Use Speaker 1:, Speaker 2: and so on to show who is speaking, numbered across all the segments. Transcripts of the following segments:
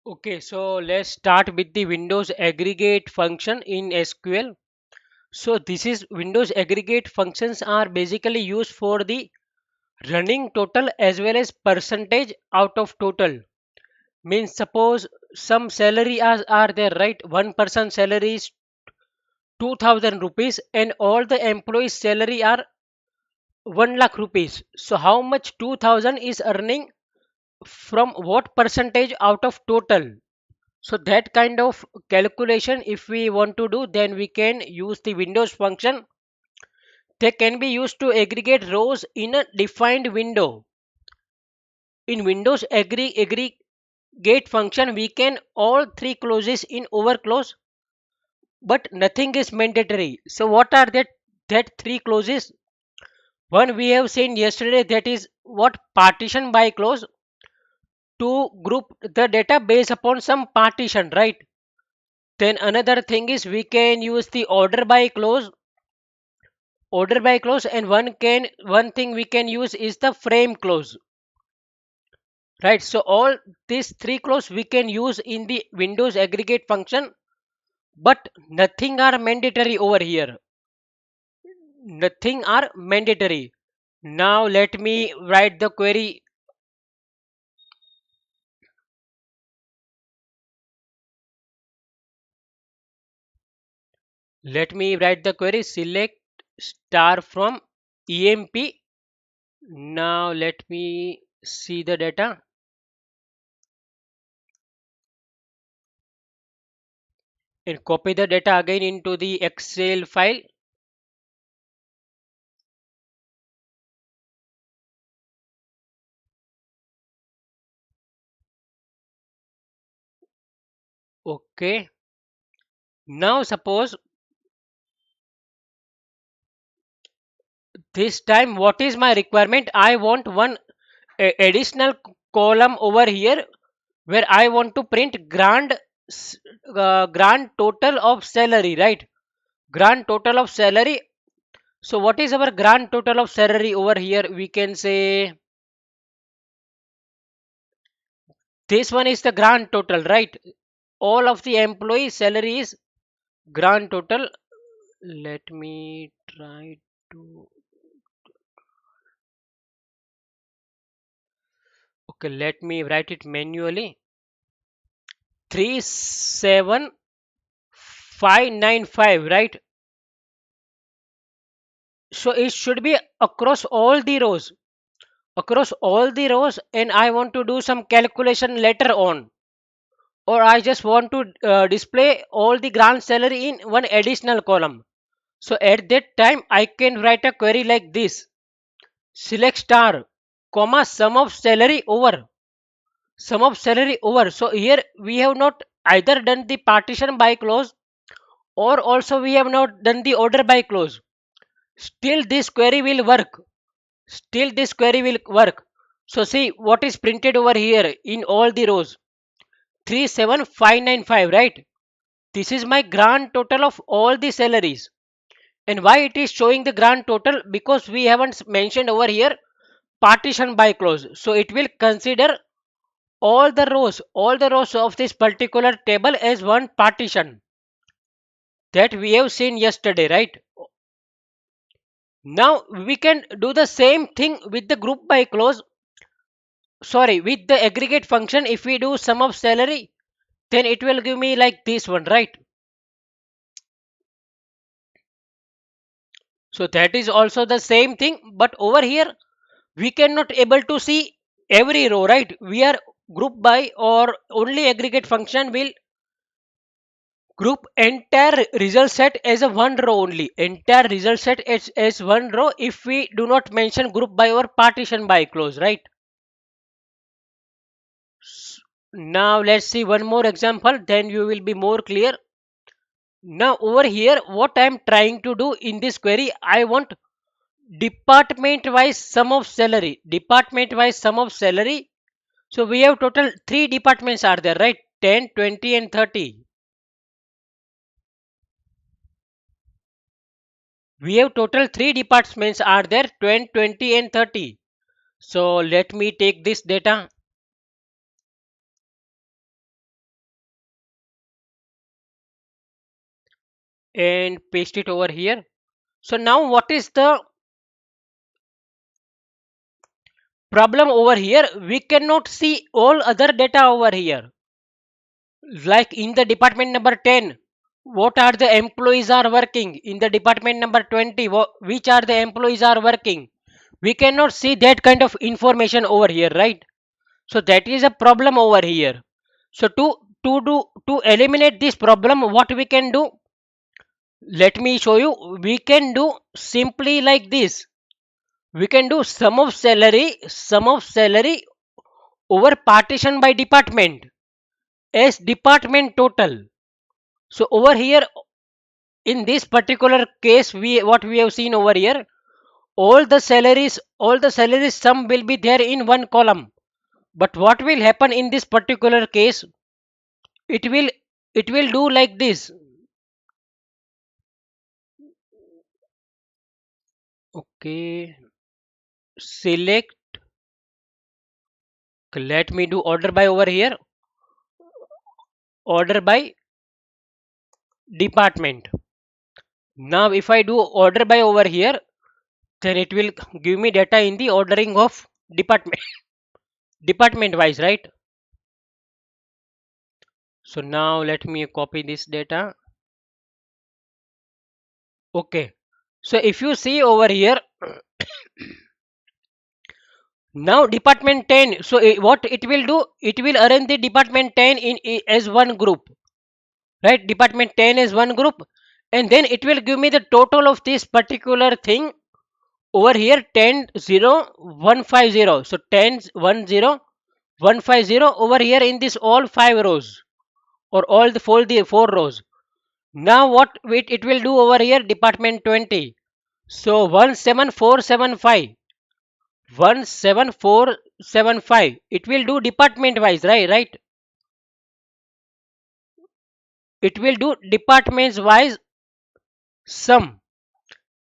Speaker 1: Okay, so let's start with the Windows aggregate function in SQL. So this is Windows aggregate functions are basically used for the running total as well as percentage out of total. Means suppose some salary are there, right? One person salary is 2000 rupees and all the employees salary are 1 lakh rupees. So how much 2000 is earning from what percentage out of total? So that kind of calculation if we want to do, then we can use the Windows function. They can be used to aggregate rows in a defined window. In Windows aggregate function, we can all three clauses in overclose, but nothing is mandatory. So what are that three clauses? One we have seen yesterday, that is what partition by clause, to group the data based upon some partition, right? Then another thing is we can use the order by clause, and one thing we can use is the frame clause, right? So all these three clause we can use in the Windows aggregate function, but nothing are mandatory over here. Nothing are mandatory. Now let me write the query. Let me write the query. Select star from EMP. Now let me see the data and copy the data again into the Excel file. Okay. Now suppose this time what is my requirement? I want one additional column over here where I want to print grand total of salary, right? Grand total of salary. So what is our grand total of salary over here? We can say this one is the grand total, right? All of the employee salary is grand total. Let me try to. Okay, let me write it manually. 37595, right? So it should be across all the rows. Across all the rows, and I want to do some calculation later on, or I just want to display all the grand salary in one additional column. So at that time I can write a query like this: select star comma sum of salary over. So here we have not either done the partition by clause, or also we have not done the order by clause. Still this query will work. Still this query will work. So see what is printed over here in all the rows: 37595, right? This is my grand total of all the salaries. And why it is showing the grand total? Because we haven't mentioned over here partition by clause. So it will consider all the rows of this particular table as one partition, that we have seen yesterday, right? Now we can do the same thing with the group by clause, sorry, with the aggregate function. If we do sum of salary, then it will give me like this one, right? So that is also the same thing, but over here we cannot able to see every row, right? We are group by, or only aggregate function will group entire result set as a one row only, entire result set as one row, if we do not mention group by or partition by clause, right? Now let's see one more example, then you will be more clear. Now over here what I am trying to do in this query, I want department wise sum of salary. Department wise sum of salary. So we have total three departments are there, right? 10, 20 and 30. We have total three departments are there: 10, 20 and 30. So let me take this data. and paste it over here. So now what is the problem over here? We cannot see all other data over here. Like in the department number 10, what are the employees are working? In the department number 20, which are the employees are working? We cannot see that kind of information over here, right? So that is a problem over here. So to eliminate this problem, what we can do? Let me show you. We can do simply like this. We can do sum of salary over partition by department as department total. So over here in this particular case, we what we have seen over here, all the salaries sum will be there in one column. But what will happen in this particular case? It will it will do like this. Okay, select. Let me do order by over here. Order by department. Now if I do order by over here, then it will give me data in the ordering of department department wise, right? So now let me copy this data. Okay, so if you see over here, now department 10, so what it will do, it will arrange the department 10 as one group, right? Department 10 is one group, and then it will give me the total of this particular thing over here. 10 0 150, so 10 1 0 150 over here in this all 5 rows, or all the 4 rows. Now what it will do over here, department 20, so 17475, 17475, it will do department wise, right? It will do departments wise sum.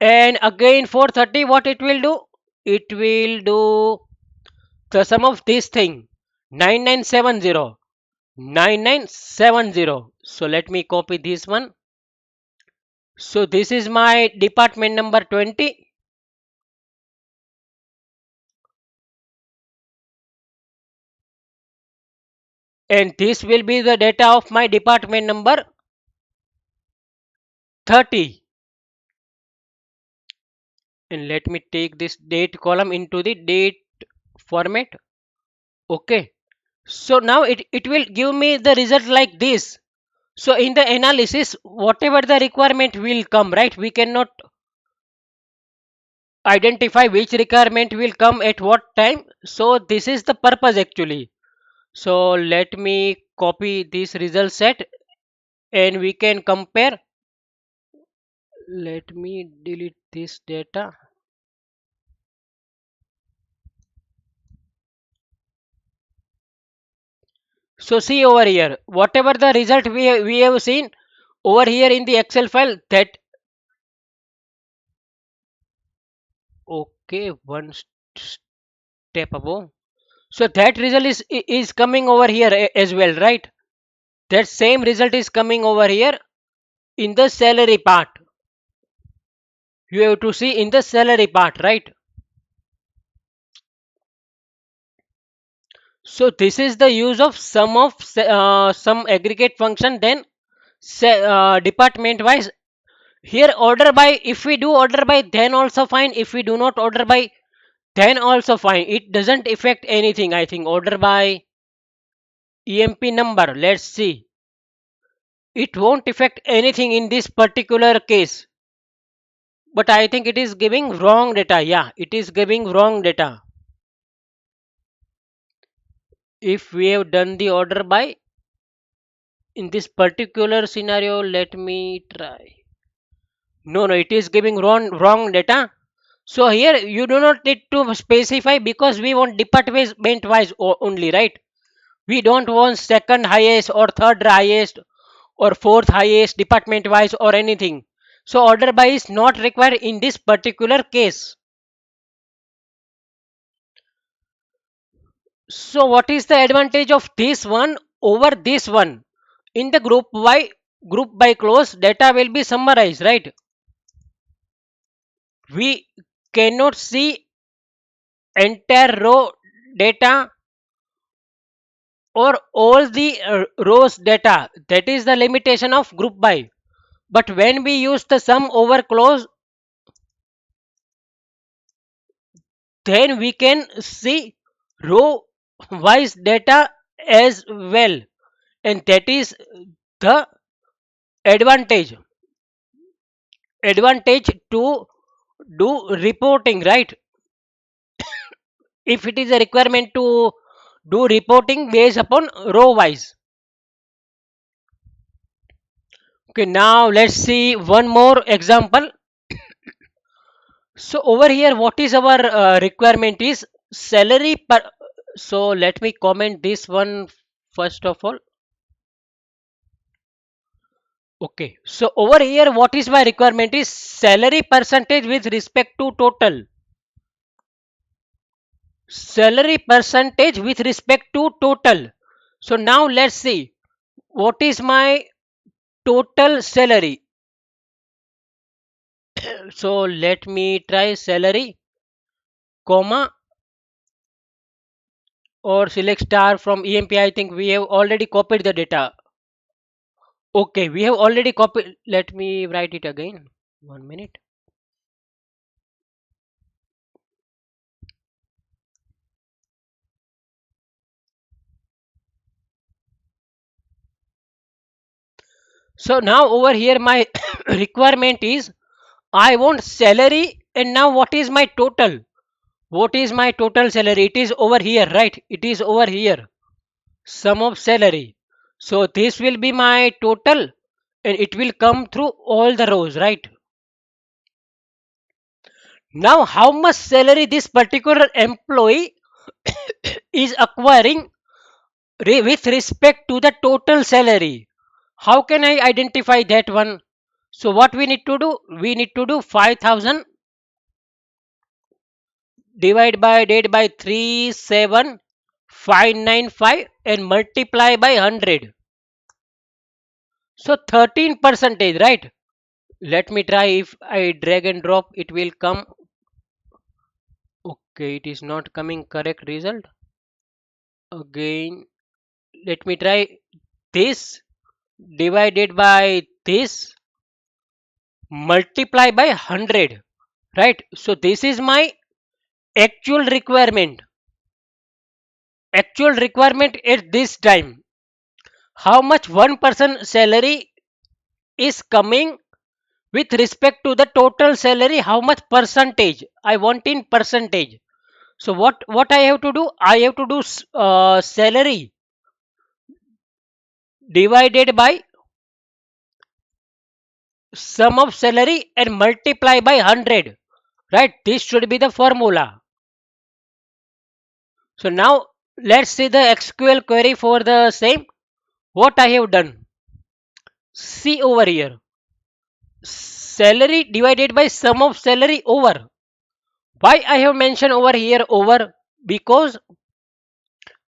Speaker 1: And again 430, what it will do, it will do the sum of this thing, 9970, 9970. So let me copy this one. So this is my department number 20, and this will be the data of my department number 30. And let me take this date column into the date format. Okay, so now it will give me the result like this. So in the analysis, whatever the requirement will come, right? We cannot identify which requirement will come at what time. So this is the purpose actually. So let me copy this result set and we can compare. Let me delete this data. So see over here, whatever the result we have seen over here in the Excel file, that okay, one step above. So that result is coming over here as well, right? That same result is coming over here in the salary part. You have to see in the salary part, right? So this is the use of some aggregate function, then department wise. Here order by, if we do order by then also fine, if we do not order by then also fine. It doesn't affect anything. I think order by EMP number, let's see, it won't affect anything in this particular case. But I think it is giving wrong data. Yeah, it is giving wrong data. If we have done the order by in this particular scenario, let me try. No, it is giving wrong data. So here you do not need to specify because we want department wise only, right? We don't want second highest or third highest or fourth highest department wise or anything. So order by is not required in this particular case. So what is the advantage of this one over this one? In the group Y, group by clause, data will be summarized, right? We cannot see entire row data or all the rows data. That is the limitation of group by. But when we use the sum over clause, then we can see row wise data as well, and that is the advantage to do reporting, right? If it is a requirement to do reporting based upon row wise. Okay, now let's see one more example. So over here, what is our requirement is salary per. So let me comment this one first of all. Okay, so over here, what is my requirement is salary percentage with respect to total. Salary percentage with respect to total. So now let's see what is my total salary. So let me try salary, comma, or select star from EMP. I think we have already copied the data. Okay, we have already copied. Let me write it again. 1 minute. So now over here my requirement is I want salary, and now what is my total? What is my total salary? It is over here, right? It is over here. Sum of salary. So this will be my total, and it will come through all the rows, right? Now how much salary this particular employee is acquiring with respect to the total salary? How can I identify that one? So what we need to do? We need to do 5,000 divide by 37595 and multiply by 100. So 13 percentage, right? Let me try. If I drag and drop, it will come. Okay, it is not coming correct result. Again, let me try this divided by this multiply by 100, right? So this is my actual requirement. Actual requirement at this time. How much one person salary is coming with respect to the total salary? How much percentage? I want in percentage. So what I have to do? I have to do salary divided by sum of salary and multiply by 100, right? This should be the formula. So now let's see the SQL query for the same. What I have done, see over here, salary divided by sum of salary over. Why I have mentioned over here over? Because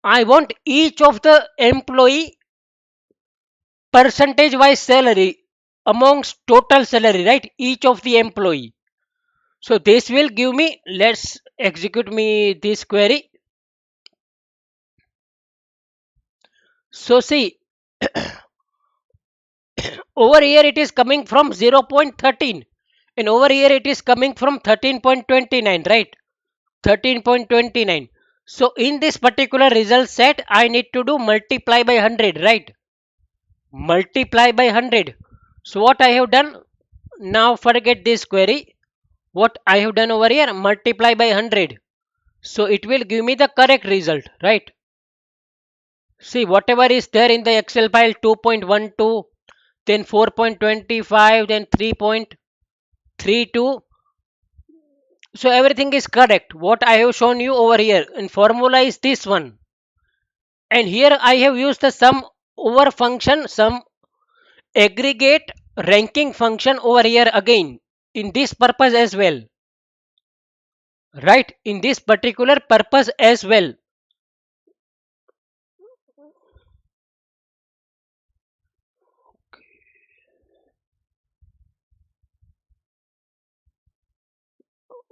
Speaker 1: I want each of the employee percentage wise salary amongst total salary, right? Each of the employee. So this will give me, let's execute me this query. So see, over here it is coming from 0.13, and over here it is coming from 13.29, right? 13.29. So in this particular result set, I need to do multiply by 100, right? Multiply by 100. So what I have done, now forget this query. What I have done over here, multiply by 100. So it will give me the correct result, right? See, whatever is there in the Excel file, 2.12, then 4.25, then 3.32. So everything is correct. What I have shown you over here in formula is this one. And here I have used the sum over function, sum aggregate ranking function over here again in this purpose as well, right? In this particular purpose as well.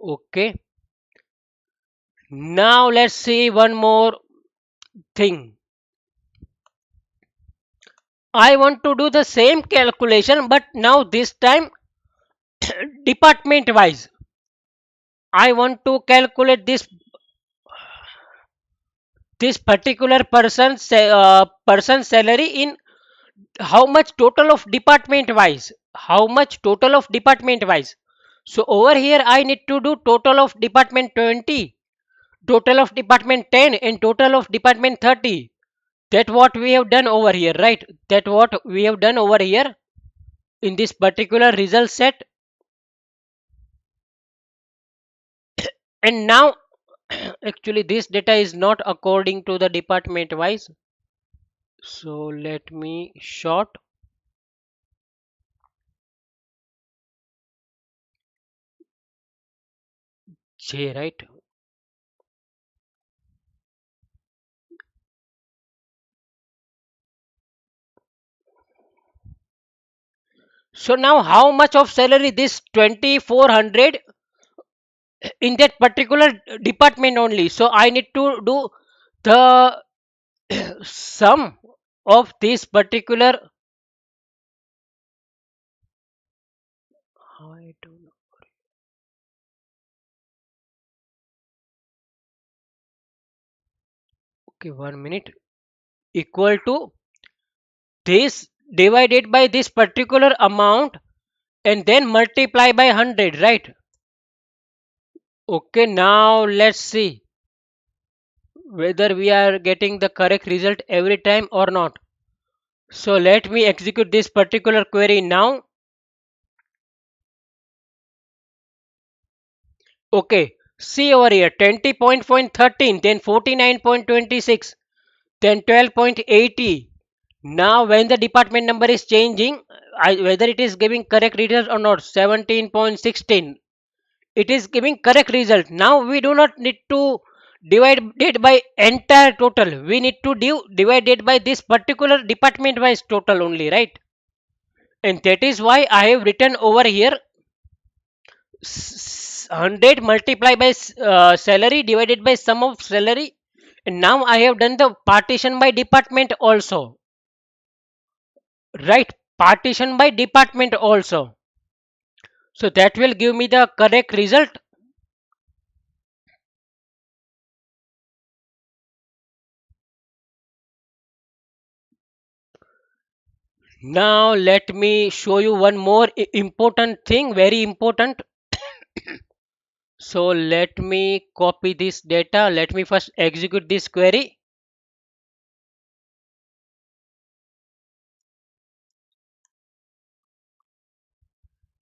Speaker 1: Okay. Now let's see one more thing. I want to do the same calculation, but now this time department wise. I want to calculate this particular person's salary in how much total of department wise. How much total of department wise. So over here I need to do total of department 20, total of department 10, and total of department 30. That what we have done over here, right? That what we have done over here in this particular result set. And now actually this data is not according to the department wise. So let me short J, right? So now how much of salary this 2400 in that particular department only. So I need to do the sum of this particular. I don't know. Okay, 1 minute, equal to this divided by this particular amount and then multiply by 100, right? Okay, now let's see whether we are getting the correct result every time or not. So let me execute this particular query now. Okay, see over here 20.13, then 49.26, then 12.80. Now when the department number is changing, whether it is giving correct result or not, 17.16, it is giving correct result. Now we do not need to divide it by entire total. We need to divide it by this particular department wise total only, right? And that is why I have written over here 100 multiplied by salary divided by sum of salary. And now I have done the partition by department also, right? Partition by department also. So that will give me the correct result. Now let me show you one more important thing, very important. So let me copy this data. Let me first execute this query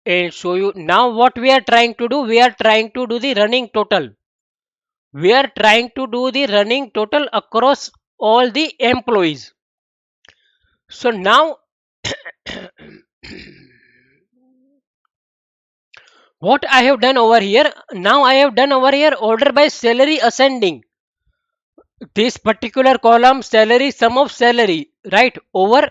Speaker 1: and show you now what we are trying to do. We are trying to do the running total. We are trying to do the running total across all the employees. So now what I have done over here, now I have done over here order by salary ascending. This particular column salary, sum of salary, right? Over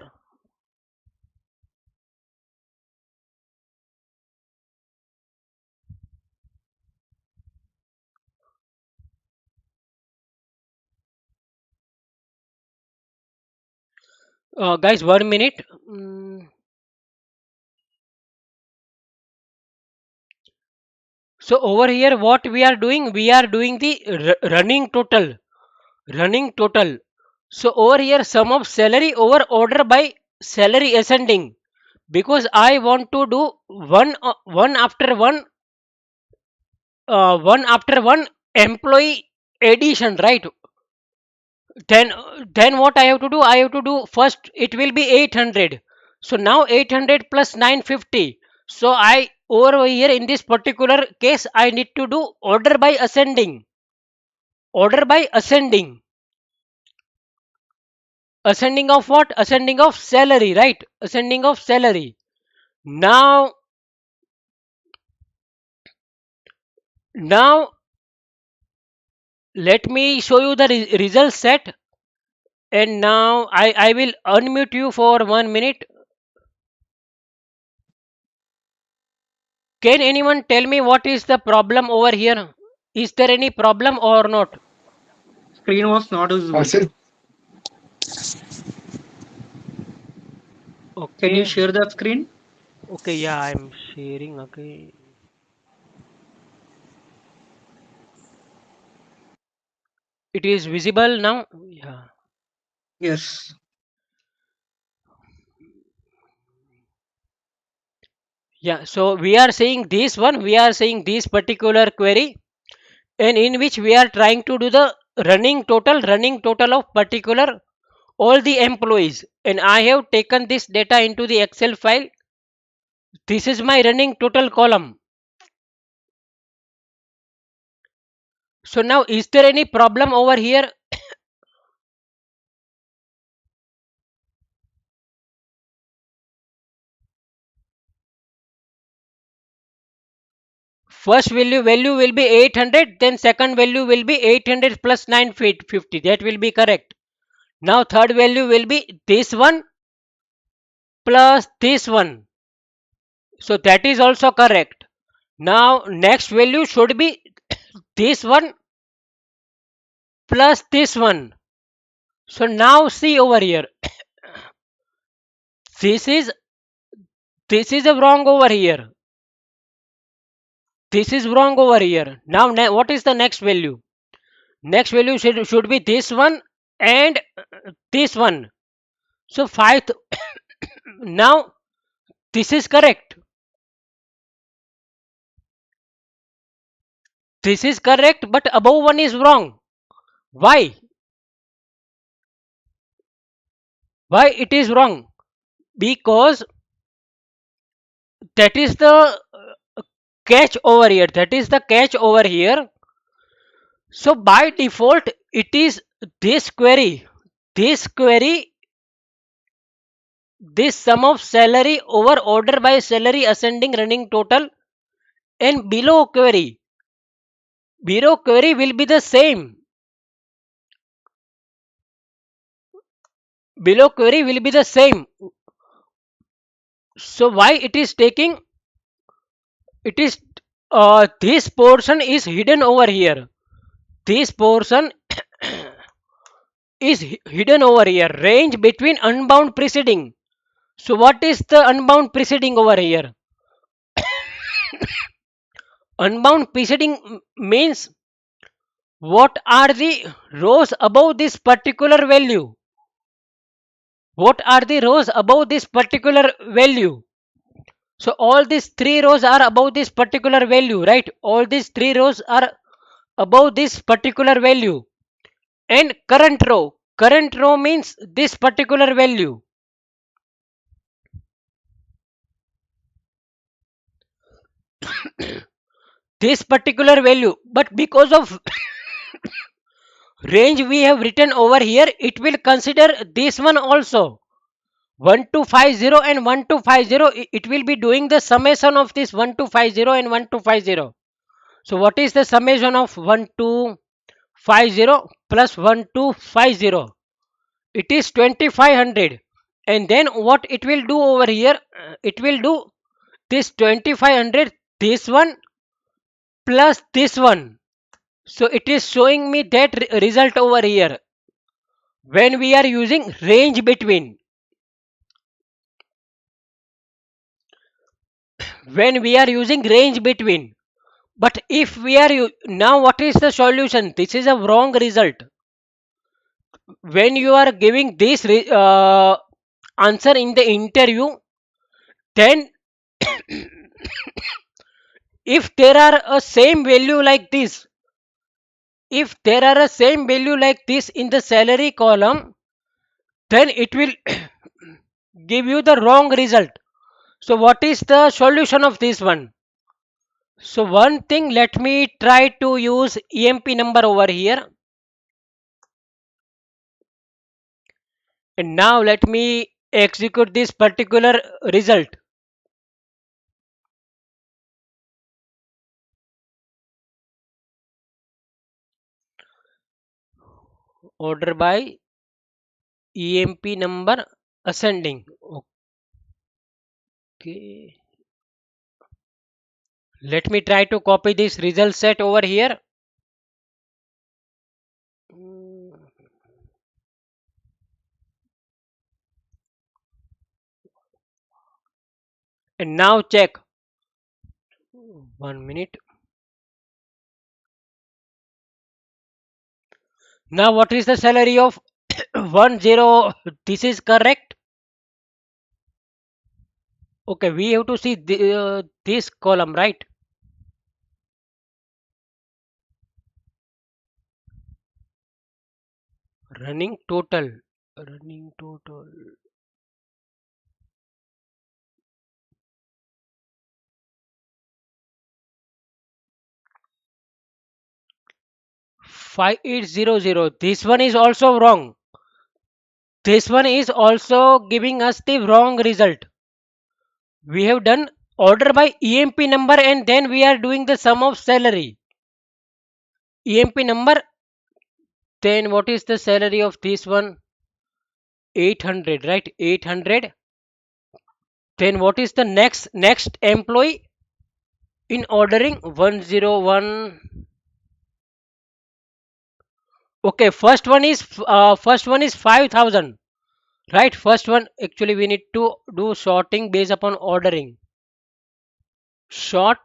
Speaker 1: guys, 1 minute. So over here what we are doing, we are doing the running total, running total. So over here sum of salary over order by salary ascending, because I want to do one after one employee addition, right? Then what I have to do, I have to do first, it will be 800. So now 800 plus 950. So I over here in this particular case I need to do order by ascending, order by ascending. Ascending of what? Ascending of salary, right? Ascending of salary. Now now let me show you the result set. And now I will unmute you for 1 minute. Can anyone tell me what is the problem over here? Is there any problem or not?
Speaker 2: Screen was not visible.
Speaker 3: Sir,
Speaker 2: Can you
Speaker 1: Okay.
Speaker 2: share that screen?
Speaker 1: Okay, yeah, I'm sharing. Okay. It is visible now. Yeah.
Speaker 2: Yes.
Speaker 1: Yeah. So we are saying this one, we are saying this particular query, and in which we are trying to do the running total of particular all the employees. And I have taken this data into the Excel file. This is my running total column. So now is there any problem over here? First value will be 800, then second value will be 800 plus 950. That will be correct. Now third value will be this one plus this one. So that is also correct. Now next value should be this one plus this one. So now see over here. This is this is a wrong over here. This is wrong over here. Now what is the next value? Next value should be this one and this one. So five. Now this is correct. This is correct, but above one is wrong. Why? Why it is wrong? Because that is the catch over here. That is the catch over here. So by default, it is this query. This query, this sum of salary over order by salary ascending running total, and below query will be the same. Below query will be the same. So why it is taking? It is this portion is hidden over here. This portion is hidden over here. Range between unbound preceding. So what is the unbound preceding over here? Unbound preceding means what are the rows above this particular value? What are the rows above this particular value? So all these three rows are above this particular value, right? All these three rows are above this particular value. And current row means this particular value. This particular value. But because of range we have written over here, it will consider this one also. 1250 and 1250, it will be doing the summation of this 1250 and 1250. So what is the summation of 1250 plus 1250? It is 2500. And then what it will do over here? It will do this 2500, this one plus this one. So it is showing me that result over here when we are using range between. When we are using range between. But if we are now, what is the solution? This is a wrong result. When you are giving this answer in the interview, then if there are a same value like this, if there are a same value like this in the salary column, then it will give you the wrong result. So what is the solution of this one? So one thing, let me try to use EMP number over here. And now let me execute this particular result. Order by EMP number ascending. Okay. Let me try to copy this result set over here. And now check. 1 minute. Now what is the salary of 10? This is correct. Okay, we have to see this column, right? Running total. Running total. 5800. This one is also wrong. This one is also giving us the wrong result. We have done order by EMP number and then we are doing the sum of salary. EMP number, then what is the salary of this one? 800, right? 800. Then what is the next employee in ordering? 101. Okay, first one is 5000, right? First one, actually we need to do sorting based upon ordering. Sort,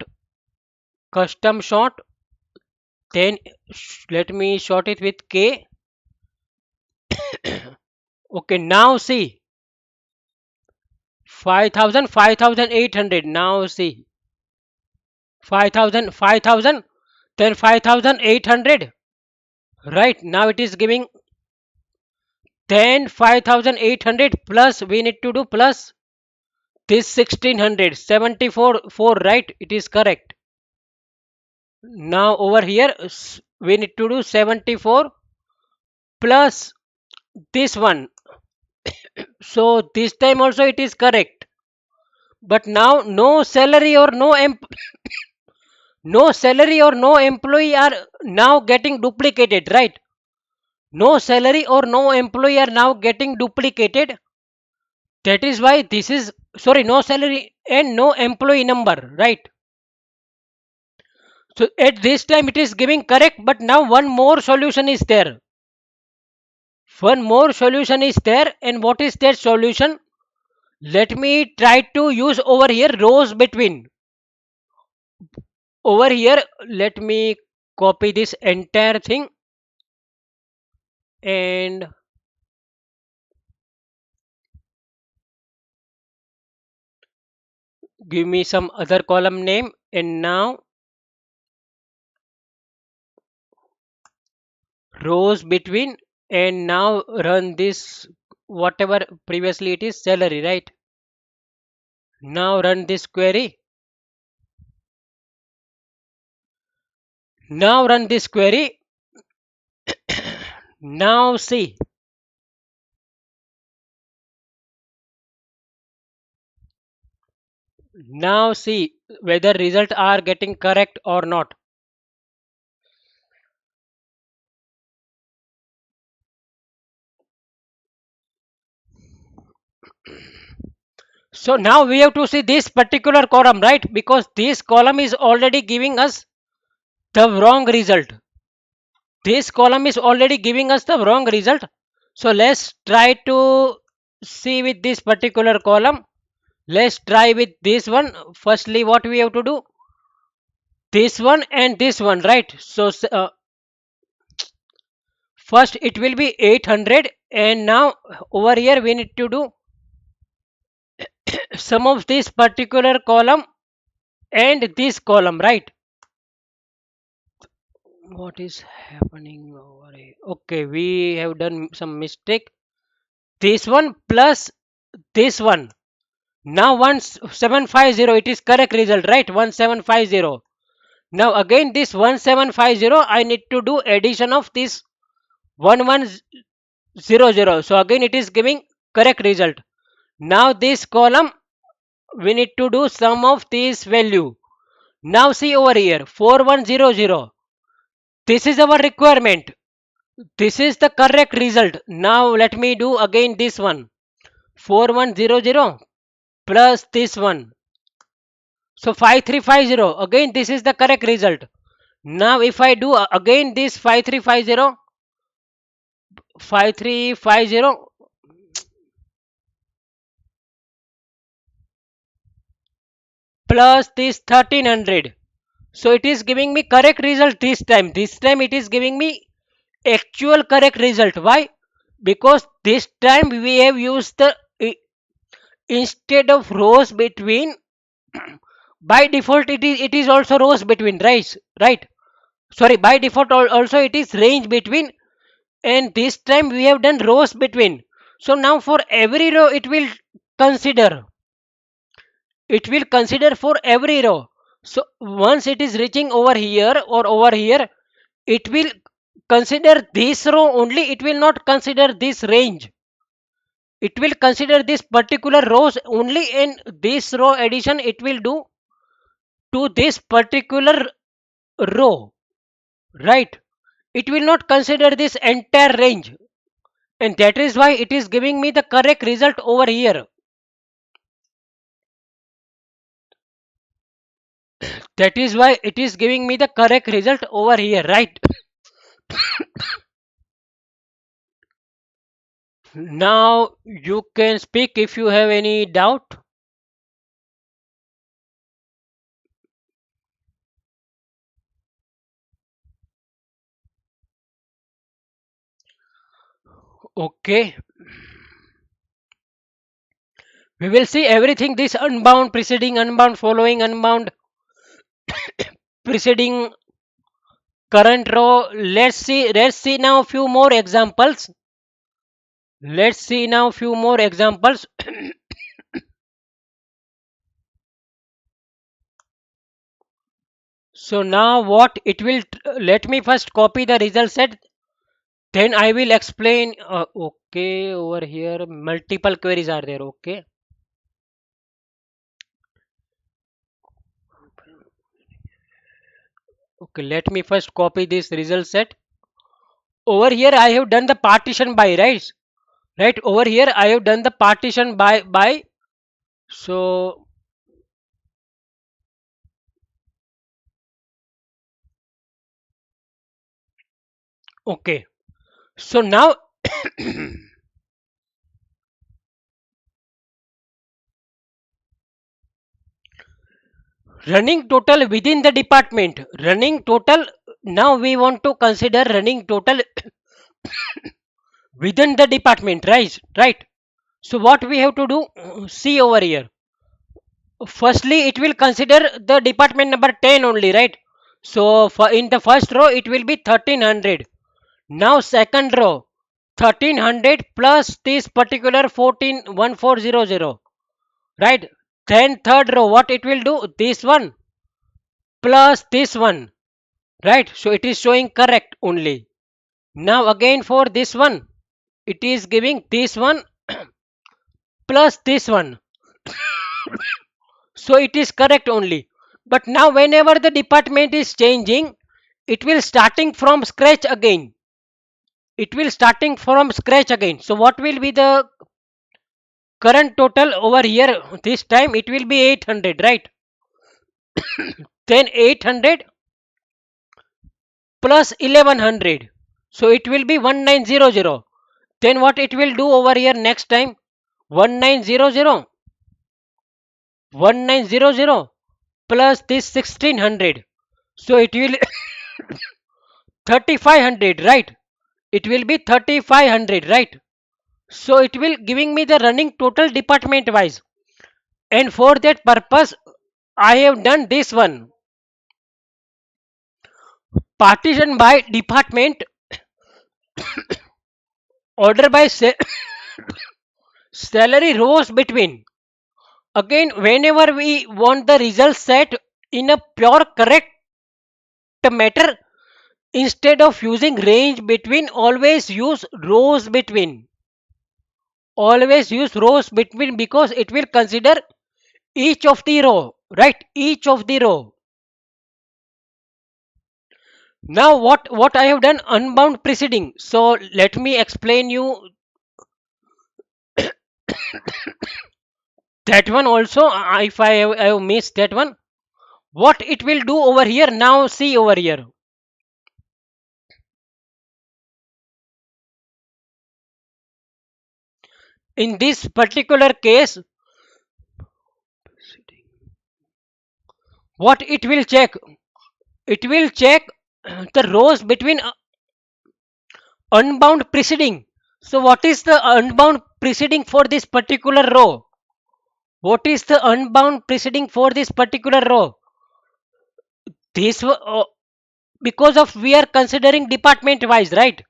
Speaker 1: custom sort, then let me sort it with K. Okay, now see 5000, 5800. Now see 5000, then 5800. Right, now it is giving, then 5800 plus we need to do plus this 1600, 74 4, right? It is correct. Now over here we need to do 74 plus this one. So this time also it is correct. But now no salary or no employee are now getting duplicated, right? No salary or no employee are now getting duplicated. That is why this is, sorry, no salary and no employee number, right? So at this time it is giving correct, but now one more solution is there. One more solution is there, and what is that solution? Let me try to use over here rows between. Over here, let me copy this entire thing and give me some other column name. And now rows between, and now run this whatever previously it is salary, right? Now run this query. Now run this query. Now see. Now see whether results are getting correct or not. So now we have to see this particular column, right? Because this column is already giving us the wrong result. This column is already giving us the wrong result. So let's try to see with this particular column. Let's try with this one. Firstly, what we have to do? This one and this one, right? So first it will be 800, and now over here we need to do sum of this particular column and this column, right? What is happening over here? Okay, we have done some mistake. This one plus this one. Now 1750, it is correct result, right? 1750. Now again this 1750, I need to do addition of this 1100. So again it is giving correct result. Now this column we need to do sum of this value. Now see over here 4100. This is our requirement. This is the correct result. Now let me do again this one. 4100 plus this one. So 5350, again this is the correct result. Now if I do again this 5350, 5350 plus this 1300. So it is giving me correct result this time. This time it is giving me actual correct result. Why? Because this time we have used the instead of rows between, by default it is also rows between, right? Sorry, by default also it is range between, and this time we have done rows between. So now for every row consider it will consider for every row. So once it is reaching over here or over here, it will consider this row only, it will not consider this range. It will consider this particular rows only, and this row addition it will do to this particular row, right? It will not consider this entire range, and that is why it is giving me the correct result over here. That is why it is giving me the correct result over here, right? Now you can speak if you have any doubt. Okay, we will see everything, this unbound, preceding, unbound, following, unbound, preceding, current row. Let's see now a few more examples. Let's see now a few more examples. So now what it will, let me first copy the result set, then I will explain. Okay, over here multiple queries are there. Okay, okay, let me first copy this result set. Over here I have done the partition by, right, over here I have done the partition by. So okay, so now running total within the department, running total. Now we want to consider running total within the department, right? So what we have to do, see over here. Firstly, it will consider the department number 10 only, right? So for in the first row, it will be 1300. Now second row, 1300 plus this particular 141400, right? Then third row, what it will do? This one plus this one, right? So it is showing correct only. Now again for this one, it is giving this one plus this one. So it is correct only. But now whenever the department is changing, it will starting from scratch again. It will starting from scratch again. So what will be the current total over here? This time it will be 800, right? Then 800 plus 1100. So it will be 1900. Then what it will do over here next time? 1900, 1900 plus this 1600. So it will 3500, right? It will be 3500, right? So it will giving me the running total department wise, and for that purpose I have done this one, partition by department, order by salary rows between. Again, whenever we want the result set in a pure correct matter, instead of using range between, always use rows between. Always use rows between, because it will consider each of the row, right? Each of the row. Now what I have done, unbound preceding. So let me explain you that one also. If I have missed that one. What it will do over here? Now see over here. In this particular case, what it will check? It will check the rows between unbound preceding. So what is the unbound preceding for this particular row? What is the unbound preceding for this particular row? This because of we are considering department wise, right?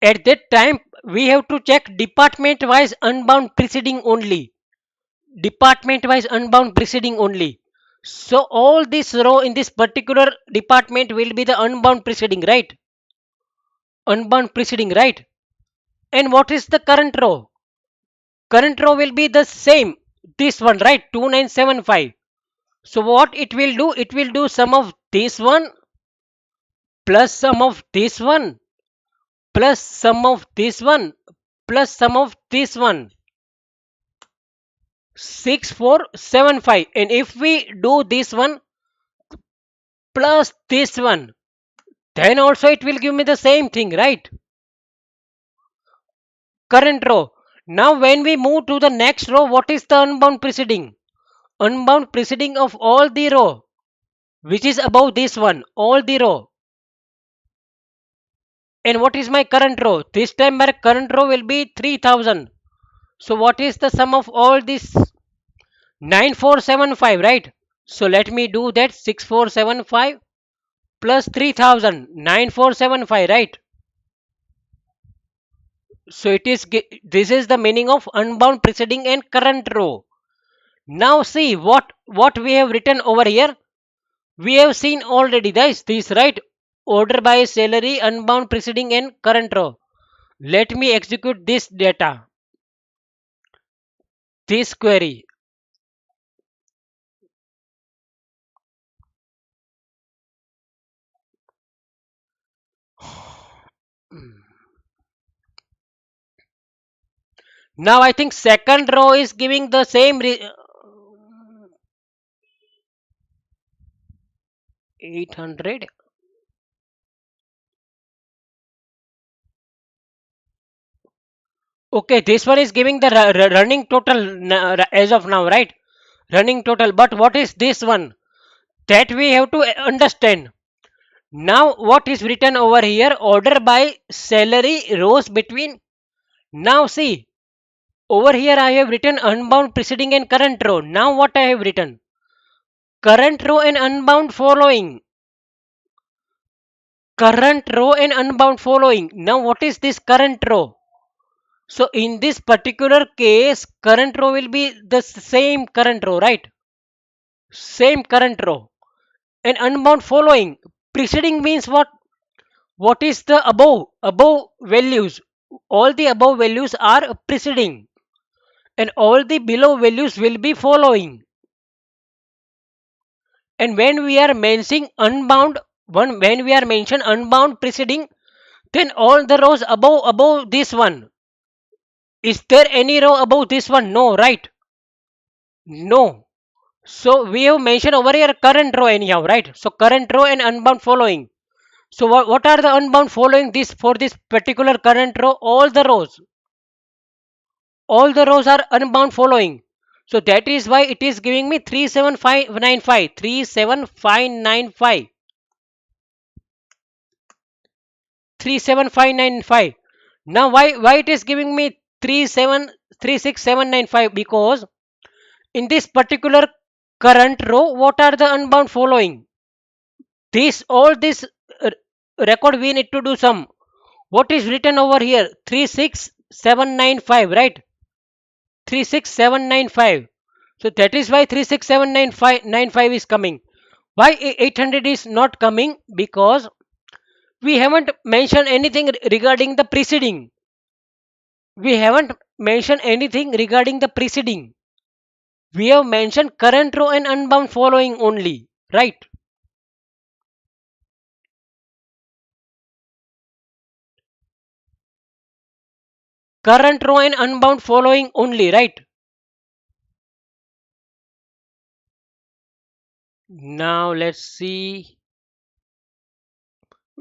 Speaker 1: At that time we have to check department wise unbound preceding only. Department wise unbound preceding only. So all this row in this particular department will be the unbound preceding, right? Unbound preceding, right? And what is the current row? Current row will be the same. This one, right? 2975. So what it will do? It will do sum of this one plus sum of this one plus sum of this one plus sum of this one. 6475. And if we do this one plus this one, then also it will give me the same thing, right? Current row. Now when we move to the next row, what is the unbound preceding? Unbound preceding of all the row, which is above this one, all the row. And what is my current row? This time my current row will be 3000. So what is the sum of all this? 9475, right? So let me do that. 6475 plus 3000, 9475, right? So it is, this is the meaning of unbound preceding and current row. Now see what we have written over here. We have seen already this, right? Order by salary, unbound preceding and current row. Let me execute this data, this query. Now I think second row is giving the same 800. Okay, this one is giving the running total as of now, right? Running total. But what is this one? That we have to understand. Now what is written over here? Order by salary rows between. Now see, over here I have written unbound preceding and current row. Now what I have written? Current row and unbound following. Current row and unbound following. Now what is this current row? So in this particular case, current row will be the same current row, right? Same current row. And unbound following. Preceding means what? What is the above values? All the above values are preceding, and all the below values will be following. And when we are mentioning unbound, when we are mention unbound preceding, then all the rows above this one. Is there any row above this one? No, right? No. So we have mentioned over here current row anyhow, right? So current row and unbound following. So what are the unbound following this for this particular current row? All the rows are unbound following. So that is why it is giving me 37595, 37595, 37595. Now why it is giving me 3736795? Because in this particular current row, what are the unbound following? This all this record we need to do some. What is written over here? 36795, right? 36795. So that is why 36795 is coming. Why 800 is not coming? Because we haven't mentioned anything regarding the preceding. We haven't mentioned anything regarding the preceding. We have mentioned current row and unbound following only, right? Current row and unbound following only, right? Now let's see.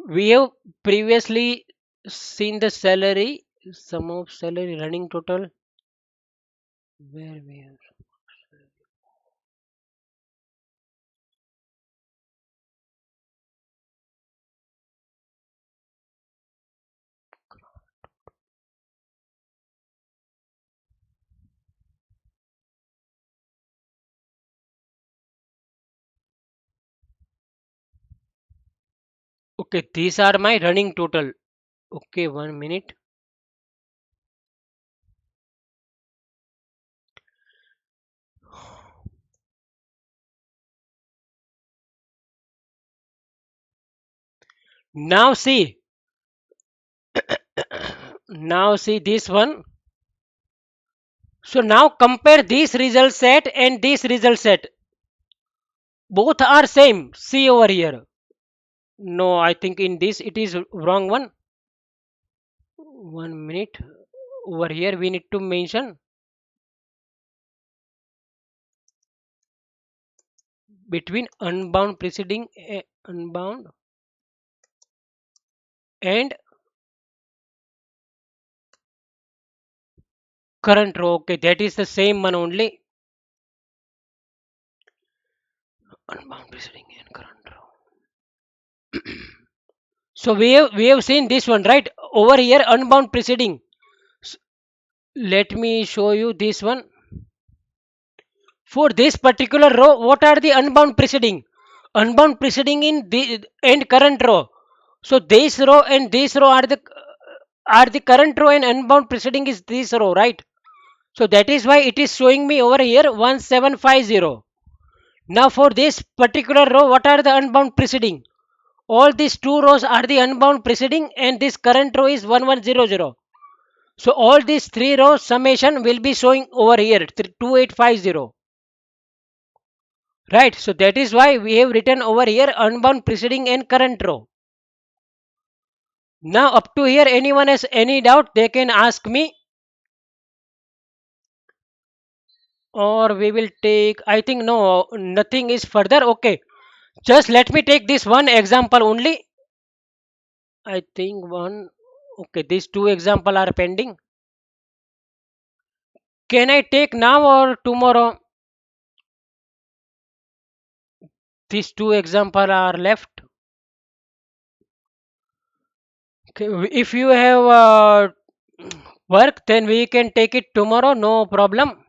Speaker 1: We have previously seen the salary, sum of salary running total. Where we have. Okay, these are my running total. Okay, 1 minute. Now see, now see this one. So now compare this result set and this result set. Both are same. See over here. No, I think in this it is wrong one. 1 minute. Over here we need to mention between unbound preceding unbound and current row. Okay, that is the same one only. Unbound preceding and current row. So we have seen this one, right? Over here unbound preceding. S- Let me show you this one. For this particular row, what are the unbound preceding? Unbound preceding in the and current row. So this row and this row are the current row and unbound preceding is this row, right? So that is why it is showing me over here 1750. Now for this particular row, what are the unbound preceding? All these two rows are the unbound preceding and this current row is 1100. So all these three rows summation will be showing over here 2850. Right. So that is why we have written over here unbound preceding and current row. Now up to here anyone has any doubt they can ask me, or we will take, I think no, nothing is further. Okay. Just let me take this one example only. I think one. Okay, these two example are pending. Can I take now or tomorrow? These two example are left. Okay, if you have work, then we can take it tomorrow. No problem.